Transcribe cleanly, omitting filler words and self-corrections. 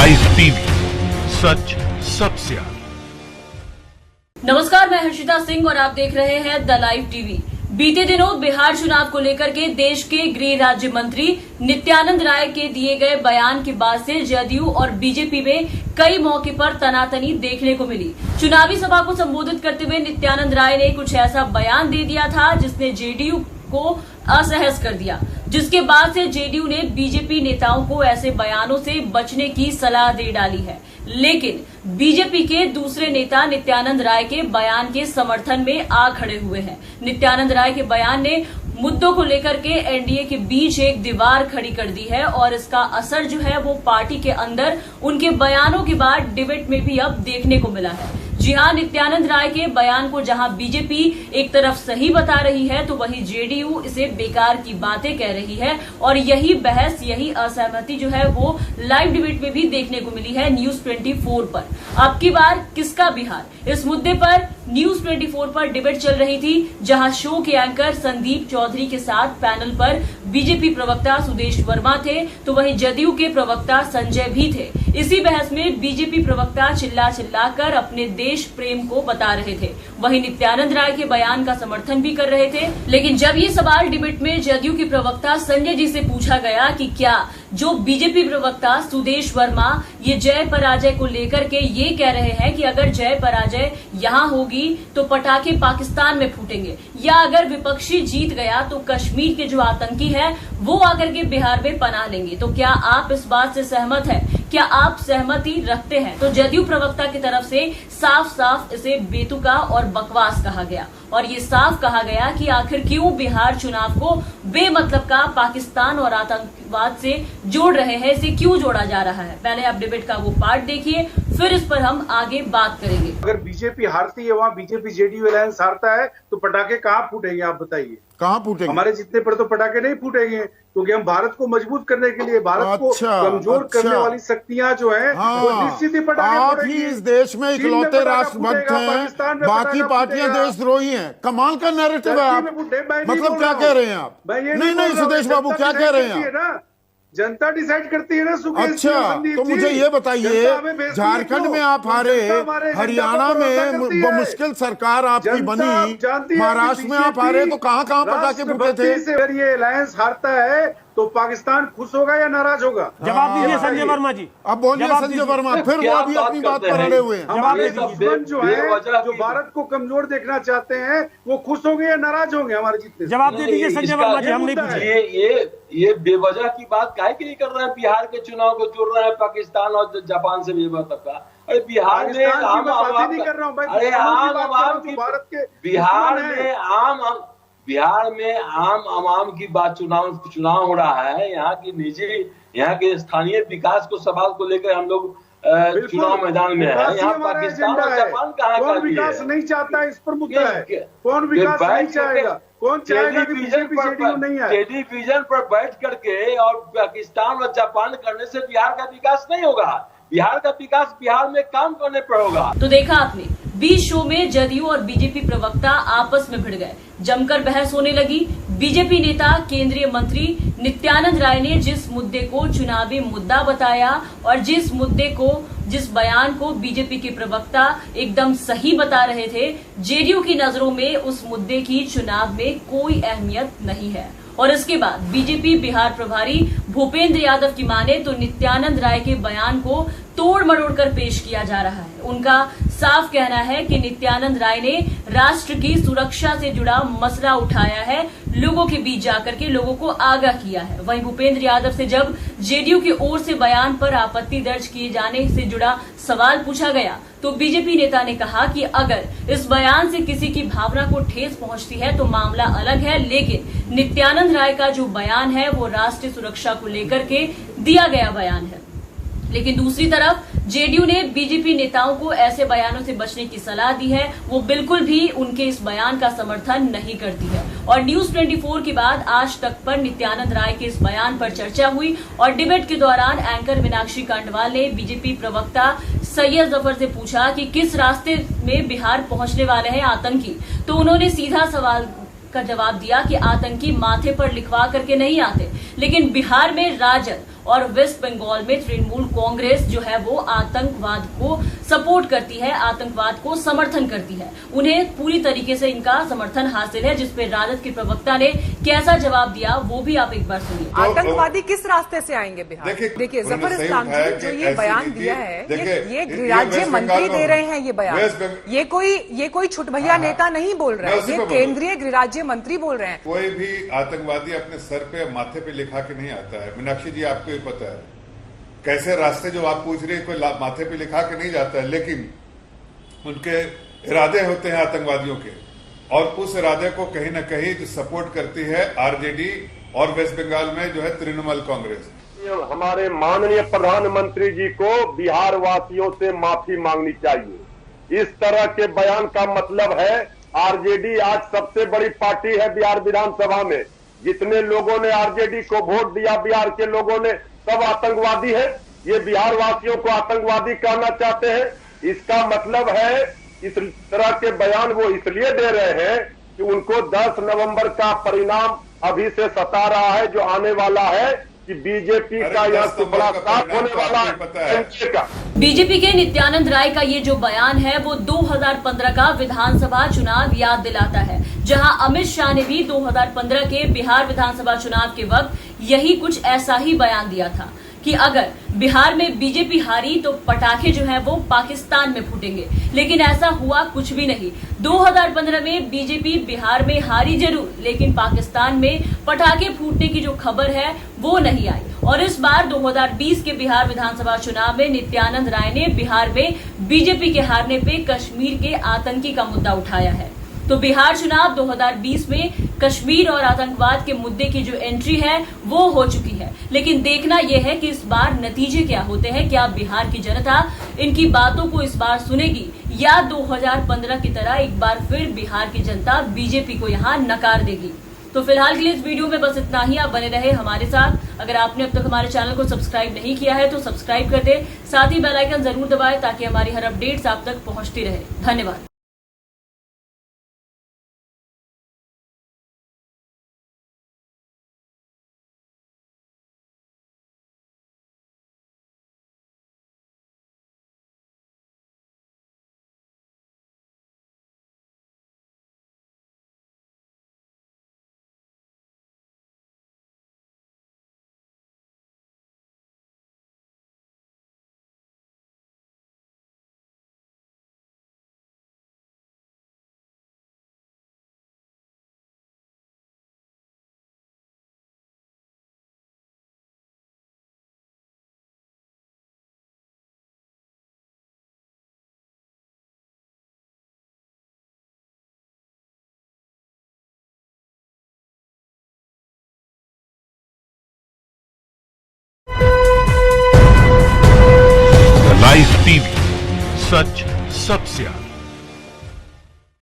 Live TV, सच सबसे आगे। नमस्कार, मैं हर्षिता सिंह और आप देख रहे हैं द लाइव टीवी। बीते दिनों बिहार चुनाव को लेकर के देश के गृह राज्य मंत्री नित्यानंद राय के दिए गए बयान के बाद से जदयू और बीजेपी में कई मौके पर तनातनी देखने को मिली। चुनावी सभा को संबोधित करते हुए नित्यानंद राय ने कुछ ऐसा बयान दे दिया था जिसने जेडीयू को असहज कर दिया, जिसके बाद से जेडीयू ने बीजेपी नेताओं को ऐसे बयानों से बचने की सलाह दे डाली है। लेकिन बीजेपी के दूसरे नेता नित्यानंद राय के बयान के समर्थन में आ खड़े हुए हैं। नित्यानंद राय के बयान ने मुद्दों को लेकर के एनडीए के बीच एक दीवार खड़ी कर दी है और इसका असर जो है वो पार्टी के अंदर उनके बयानों के बाद डिबेट में भी अब देखने को मिला है। जी हां, नित्यानंद राय के बयान को जहां बीजेपी एक तरफ सही बता रही है तो वहीं जेडीयू इसे बेकार की बातें कह रही है और यही बहस, यही असहमति जो है वो लाइव डिबेट में भी देखने को मिली है न्यूज 24 पर। अब की बार किसका बिहार, इस मुद्दे पर न्यूज 24 पर डिबेट चल रही थी, जहां शो के एंकर संदीप चौधरी के साथ पैनल पर बीजेपी प्रवक्ता सुदेश वर्मा थे तो वहीं जदयू के प्रवक्ता संजय भी थे। इसी बहस में बीजेपी प्रवक्ता चिल्लाकर अपने देश प्रेम को बता रहे थे, वहीं नित्यानंद राय के बयान का समर्थन भी कर रहे थे। लेकिन जब ये सवाल डिबेट में जदयू के प्रवक्ता संजय जी से पूछा गया कि क्या जो बीजेपी प्रवक्ता सुदेश वर्मा ये जय पराजय को लेकर के ये कह रहे हैं कि अगर जय पराजय यहाँ होगी तो पटाखे पाकिस्तान में फूटेंगे, या अगर विपक्षी जीत गया तो कश्मीर के जो आतंकी है वो आकर के बिहार में पनाह लेंगे, तो क्या आप इस बात से सहमत हैं? क्या आप सहमति रखते हैं? तो जदयू प्रवक्ता की तरफ से साफ साफ इसे बेतुका और बकवास कहा गया और ये साफ कहा गया कि आखिर क्यों बिहार चुनाव को बेमतलब का पाकिस्तान और आतंकवाद से जोड़ रहे हैं, इसे क्यों जोड़ा जा रहा है। पहले आप डिबेट का वो पार्ट देखिए, फिर इस पर हम आगे बात करेंगे। अगर बीजेपी हारती है, वहाँ बीजेपी जेडीयू अलायंस हारता है तो पटाखे कहाँ फूटेंगे? आप बताइए, कहाँ फूटेंगे? हमारे जितने पर तो पटाखे नहीं फूटेंगे, क्योंकि हम भारत को मजबूत करने के लिए, भारत को कमजोर करने वाली शक्तियां जो है वो निश्चित ही पटाखे आप ही इस देश में इकलौते राष्ट्रभक्त हैं, बाकी पार्टियां देशद्रोही हैं। कमाल का नैरेटिव है। आप मतलब क्या कह रहे हैं आप? नहीं सुदेश बाबू, क्या कह रहे हैं आप? जनता डिसाइड करती है ना। अच्छा, तो मुझे ये बताइए, झारखंड में आप हारे, हरियाणा में मुश्किल सरकार आपकी बनी, महाराष्ट्र में आप हारे, तो कहाँ पटाखे फूटे थे? अगर ये अलायंस हारता है तो पाकिस्तान खुश होगा या नाराज होगा? जवाब दीजिए संजय वर्मा जी। अब बोलिए संजय वर्मा, फिर वो अभी अपनी बात पर अड़े हुए हैं। हमारे दुश्मन जो है, जो भारत को कमजोर देखना चाहते हैं, वो खुश होंगे या नाराज होंगे हमारे जीतने? जवाब दे दीजिए संजय वर्मा जी, हम नहीं पूछे। ये बेवजह की बात काहे के लिए कर रहे हैं? बिहार के चुनाव को जोड़ रहे हैं पाकिस्तान और जापान से बेमतलब का। अरे बिहार में आम आवाम की बात, चुनाव हो रहा है। यहाँ की निजी, यहाँ के स्थानीय विकास को सवाल को लेकर हम लोग चुनाव मैदान में है। यहाँ पाकिस्तान और जापान कहाँ का विकास नहीं चाहता, इस पर मुद्दा है। कौन विकास नहीं चाहेगा? कौन चाहेगा कि बीजेपी जेडीयू नहीं है? टेलीविजन पर बैठ करके और पाकिस्तान और जापान करने से बिहार का विकास नहीं होगा। बिहार का विकास बिहार में काम करने पर होगा। तो देखा आपने, 20 शो में जदयू और बीजेपी प्रवक्ता आपस में भिड़ गए, जमकर बहस होने लगी। बीजेपी नेता केंद्रीय मंत्री नित्यानंद राय ने जिस मुद्दे को चुनावी मुद्दा बताया और जिस बयान को बीजेपी के प्रवक्ता एकदम सही बता रहे थे, जेडीयू की नजरों में उस मुद्दे की चुनाव में कोई अहमियत नहीं है। और इसके बाद बीजेपी बिहार प्रभारी भूपेंद्र यादव की माने तो नित्यानंद राय के बयान को तोड़ मरोड़ कर पेश किया जा रहा है। उनका साफ कहना है कि नित्यानंद राय ने राष्ट्र की सुरक्षा से जुड़ा मसला उठाया है, लोगों के बीच जाकर के लोगों को आगाह किया है। वहीं भूपेंद्र यादव से जब जेडीयू की ओर से बयान पर आपत्ति दर्ज किए जाने से जुड़ा सवाल पूछा गया तो बीजेपी नेता ने कहा कि अगर इस बयान से किसी की भावना को ठेस पहुंचती है तो मामला अलग है, लेकिन नित्यानंद राय का जो बयान है वो राष्ट्रीय सुरक्षा को लेकर के दिया गया बयान है। लेकिन दूसरी तरफ जेडीयू ने बीजेपी नेताओं को ऐसे बयानों से बचने की सलाह दी है, वो बिल्कुल भी उनके इस बयान का समर्थन नहीं करती है। और न्यूज 24 के बाद आज तक पर नित्यानंद राय के इस बयान पर चर्चा हुई और डिबेट के दौरान एंकर मीनाक्षी कांडवाल ने बीजेपी प्रवक्ता सैयद जफर से पूछा कि किस रास्ते में बिहार पहुंचने वाले हैं आतंकी, तो उन्होंने सीधा सवाल का जवाब दिया कि आतंकी माथे पर लिखवा करके नहीं आते, लेकिन बिहार में राजद और वेस्ट बंगाल में तृणमूल कांग्रेस जो है वो आतंकवाद को सपोर्ट करती है, आतंकवाद को समर्थन करती है। उन्हें पूरी तरीके से इनका समर्थन हासिल है, जिसपे राजद के प्रवक्ता ने कैसा जवाब दिया वो भी आप एक बार सुनिए। आतंकवादी किस रास्ते से आएंगे बिहार? देखिए जफर इस्लाम जी जो ये बयान दिया है, ये गृह राज्य मंत्री दे रहे हैं ये बयान, ये कोई छुटभैया नेता नहीं बोल रहे हैं, ये केंद्रीय गृह राज्य मंत्री बोल रहे हैं। कोई भी आतंकवादी अपने सर पे माथे पे लिखा के नहीं आता है। मीनाक्षी जी आपको ये पता है कैसे रास्ते जो आप पूछ रहे हैं कोई माथे पे लिखा के नहीं जाता है, लेकिन उनके इरादे होते हैं आतंकवादियों के, और उस इरादे को कहीं ना कहीं जो सपोर्ट करती है आरजेडी और वेस्ट बंगाल में जो है तृणमूल कांग्रेस। हमारे माननीय प्रधानमंत्री जी को बिहार वासियों से माफी मांगनी चाहिए। इस तरह के बयान का मतलब है आरजेडी आज सबसे बड़ी पार्टी है बिहार विधानसभा में। जितने लोगों ने आरजेडी को वोट दिया बिहार के लोगों ने, सब आतंकवादी है। ये बिहार वासियों को आतंकवादी कहना चाहते हैं। इसका मतलब है इस तरह के बयान वो इसलिए दे रहे हैं कि उनको 10 नवंबर का परिणाम अभी से सता रहा है, जो आने वाला है कि बीजेपी का यह बड़ा साफ होने वाला है। बीजेपी के नित्यानंद राय का ये जो बयान है वो 2015 का विधानसभा चुनाव याद दिलाता है, जहां अमित शाह ने भी 2015 के बिहार विधानसभा चुनाव के वक्त यही कुछ ऐसा ही बयान दिया था कि अगर बिहार में बीजेपी हारी तो पटाखे जो है वो पाकिस्तान में फूटेंगे। लेकिन ऐसा हुआ कुछ भी नहीं। 2015 में बीजेपी बिहार में हारी जरूर, लेकिन पाकिस्तान में पटाखे फूटने की जो खबर है वो नहीं आई। और इस बार 2020 के बिहार विधानसभा चुनाव में नित्यानंद राय ने बिहार में बीजेपी के हारने पे कश्मीर के आतंकी का मुद्दा उठाया है। तो बिहार चुनाव 2020 में कश्मीर और आतंकवाद के मुद्दे की जो एंट्री है वो हो चुकी है, लेकिन देखना यह है कि इस बार नतीजे क्या होते हैं। क्या बिहार की जनता इनकी बातों को इस बार सुनेगी, या 2015 की तरह एक बार फिर बिहार की जनता बीजेपी को यहाँ नकार देगी। तो फिलहाल के लिए इस वीडियो में बस इतना ही। आप बने रहे हमारे साथ। अगर आपने अब तक हमारे चैनल को सब्सक्राइब नहीं किया है तो सब्सक्राइब कर दे, साथ ही बेल आइकन जरूर दबाएं ताकि हमारी हर अपडेट्स आप तक पहुंचती रहे। धन्यवाद। लाइव टीवी, सच सबसे आगे।